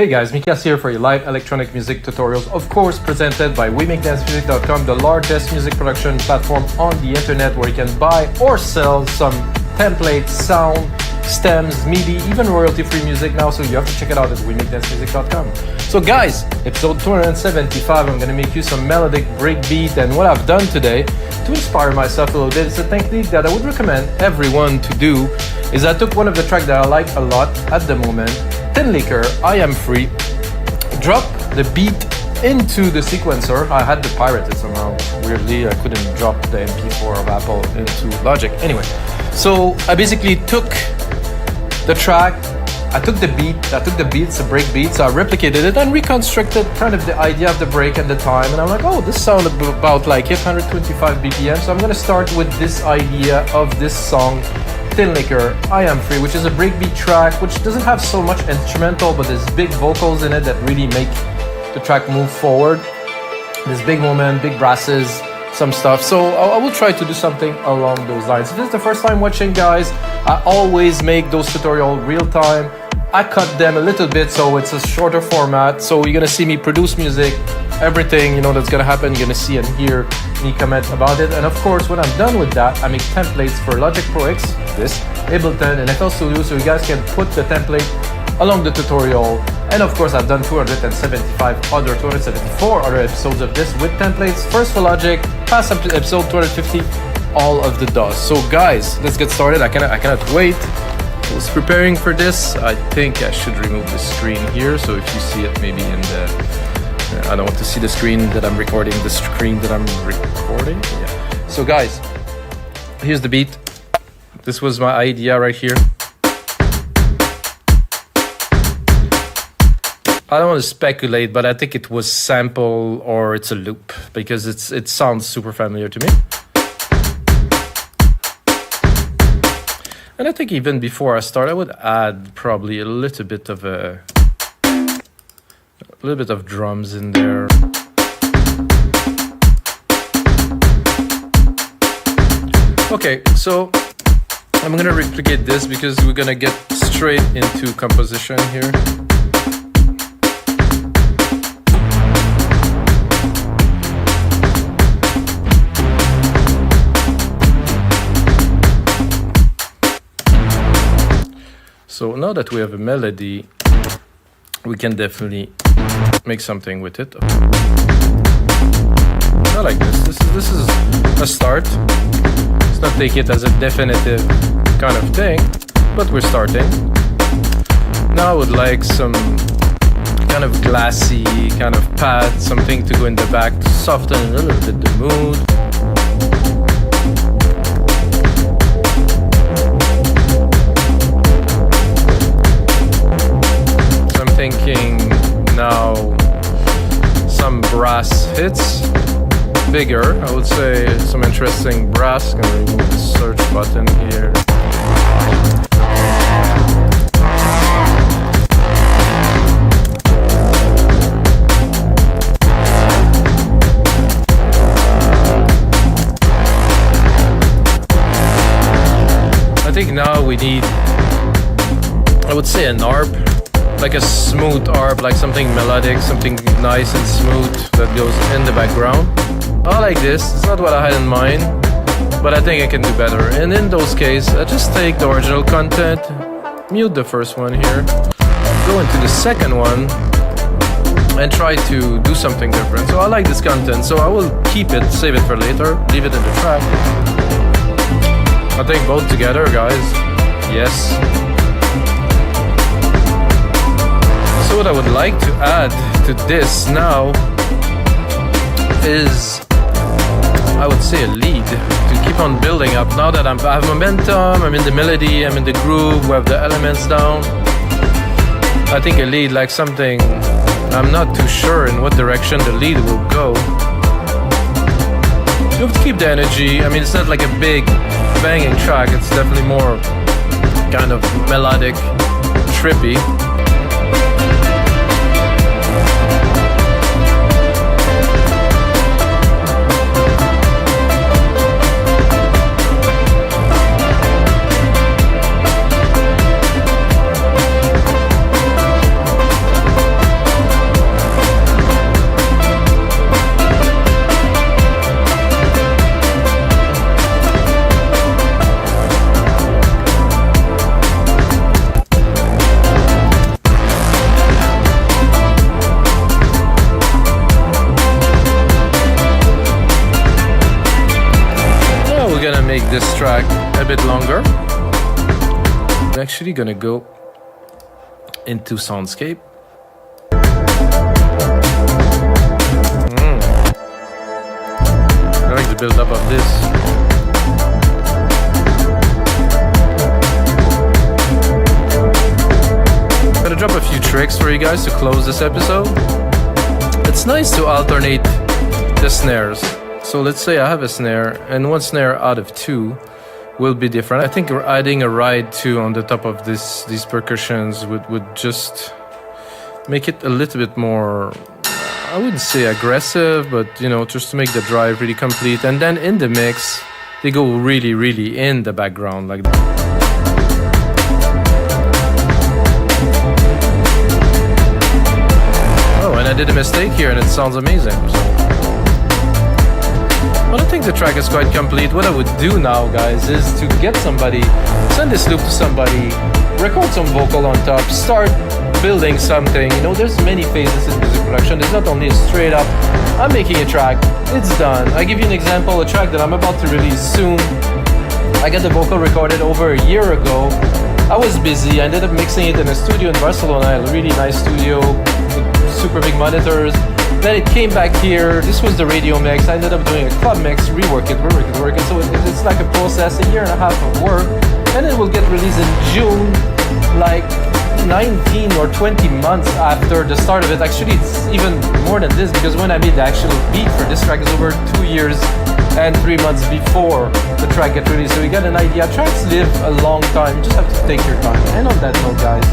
Hey guys, Mikas here for your live electronic music tutorials, of course presented by WeMakeDanceMusic.com, the largest music production platform on the internet where you can buy or sell some templates, sound, stems, MIDI, even royalty-free music now, so you have to check it out at WeMakeDanceMusic.com. So guys, episode 275, I'm gonna make you some melodic breakbeat, and what I've done today to inspire myself a little bit, it's a technique that I would recommend everyone to do, is I took one of the tracks that I like a lot at the moment, Tinlicker, I Am Free, drop the beat into the sequencer. I had to pirate it somehow. Weirdly, I couldn't drop the MP4 of Apple into Logic. Anyway, so I basically took the track, I took the beats, the break beats, I replicated it and reconstructed kind of the idea of the break and the time. And I'm like, oh, this sounded about like 125 BPM. So I'm gonna start with this idea of this song, Tinlicker, I Am Free, which is a breakbeat track, which doesn't have so much instrumental, but there's big vocals in it that really make the track move forward. There's big moment, big brasses, some stuff. So I will try to do something along those lines. If this is the first time watching, guys, I always make those tutorials real time. I cut them a little bit, so it's a shorter format. So you're gonna see me produce music, everything, you know, that's gonna happen. You're gonna see and hear me comment about it. And of course, when I'm done with that, I make templates for Logic Pro X, this, Ableton, and FL Studio, so you guys can put the template along the tutorial. And of course, I've done 274 other episodes of this with templates. First for Logic, past episode 250, all of the DAWs. So guys, let's get started. I cannot wait. I was preparing for this. I think I should remove the screen here, so if you see it maybe in the I don't want to see the screen that I'm recording, the screen that I'm recording. Yeah. So guys, here's the beat. This was my idea right here. I don't want to speculate, but I think it was sample or it's a loop because it sounds super familiar to me. And I think even before I start, I would add probably a little bit of drums in there. Okay, so I'm gonna replicate this because we're gonna get straight into composition here. So now that we have a melody, we can definitely make something with it. I like this. This is a start. Let's not take it as a definitive kind of thing, but we're starting. Now I would like some kind of glassy kind of pad, something to go in the back to soften a little bit the mood. Thinking now some brass hits, bigger, I would say some interesting brass. I'm gonna remove the search button here. I think now we need, I would say, an ARP. Like a smooth ARP, like something melodic, something nice and smooth that goes in the background. I like this. It's not what I had in mind, but I think I can do better. And in those cases, I just take the original content, mute the first one here, go into the second one, and try to do something different. So I like this content, so I will keep it, save it for later, leave it in the track. I think both together, guys. Yes. So what I would like to add to this now is, I would say, a lead to keep on building up. Now that I have momentum, I'm in the melody, I'm in the groove, we have the elements down. I think a lead, like something, I'm not too sure in what direction the lead will go. You have to keep the energy. I mean, it's not like a big banging track, it's definitely more kind of melodic, trippy. this track a bit longer. I'm actually gonna go into soundscape. I like the build up of this. I'm gonna drop a few tricks for you guys to close this episode. It's nice to alternate the snares. So let's say I have a snare, and one snare out of two will be different. I think adding a ride too on the top of these percussions would just make it a little bit more, I wouldn't say aggressive, but you know, just to make the drive really complete. And then in the mix, they go really, really in the background like that. Oh, and I did a mistake here and it sounds amazing. Well, I think the track is quite complete. What I would do now, guys, is to get somebody, send this loop to somebody, record some vocal on top, start building something. You know, there's many phases in music production. It's not only a straight up, I'm making a track, it's done. I give you an example, a track that I'm about to release soon. I got the vocal recorded over a year ago. I was busy. I ended up mixing it in a studio in Barcelona, a really nice studio with super big monitors. Then it came back here. This was the radio mix. I ended up doing a club mix, rework it. So it's like a process, a year and a half of work. And it will get released in June, like 19 or 20 months after the start of it. Actually, it's even more than this, because when I made the actual beat for this track is over 2 years and 3 months before the track gets released. So you get an idea. Tracks live a long time. You just have to take your time. And on that note, guys,